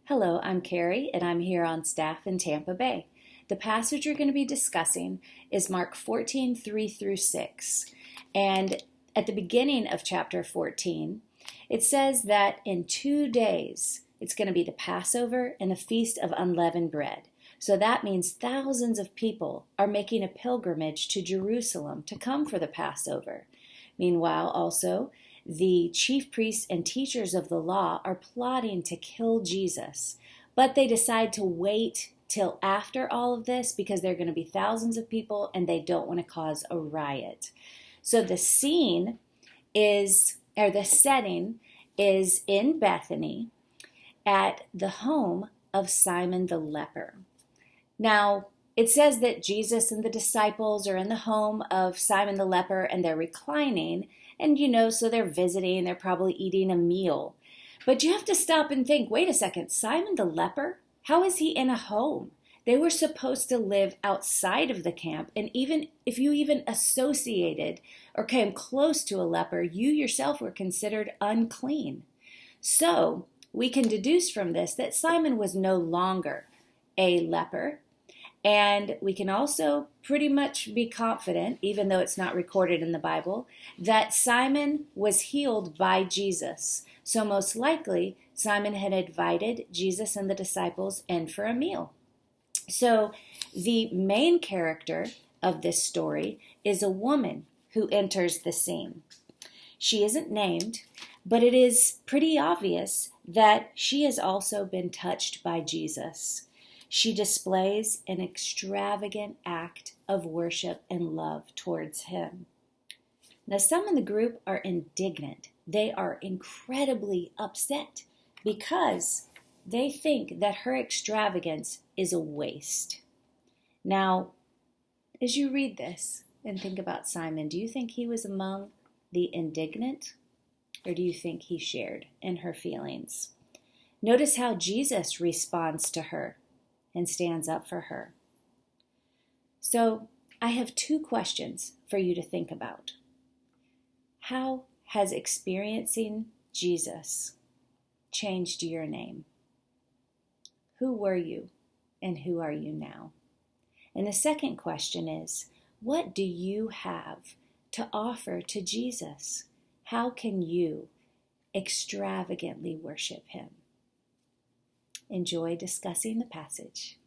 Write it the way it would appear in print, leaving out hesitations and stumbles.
Hello, I'm Carrie, and I'm here on staff in Tampa Bay. The passage we're going to be discussing is Mark 14, 3 through 6. And at the beginning of chapter 14, it says that in 2 days, it's going to be the Passover and the Feast of Unleavened Bread. So that means thousands of people are making a pilgrimage to Jerusalem to come for the Passover. Meanwhile, also, the chief priests and teachers of the law are plotting to kill Jesus, but they decide to wait till after all of this because there are going to be thousands of people and they don't want to cause a riot. So the setting is in Bethany at the home of Simon the leper. Now, it says that Jesus and the disciples are in the home of Simon the leper and they're reclining. And so they're visiting, they're probably eating a meal. But you have to stop and think, wait a second, Simon the leper? How is he in a home? They were supposed to live outside of the camp. And even if you even associated or came close to a leper, you yourself were considered unclean. So we can deduce from this that Simon was no longer a leper. And we can also pretty much be confident, even though it's not recorded in the Bible, that Simon was healed by Jesus. So most likely, Simon had invited Jesus and the disciples in for a meal. So the main character of this story is a woman who enters the scene. She isn't named, but it is pretty obvious that she has also been touched by Jesus. She displays an extravagant act of worship and love towards him. Now, some in the group are indignant. They are incredibly upset because they think that her extravagance is a waste. Now, as you read this and think about Simon, do you think he was among the indignant, or do you think he shared in her feelings? Notice how Jesus responds to her and stands up for her. So I have 2 questions for you to think about. How has experiencing Jesus changed your name? Who were you and who are you now? And the second question is, what do you have to offer to Jesus? How can you extravagantly worship him? Enjoy discussing the passage.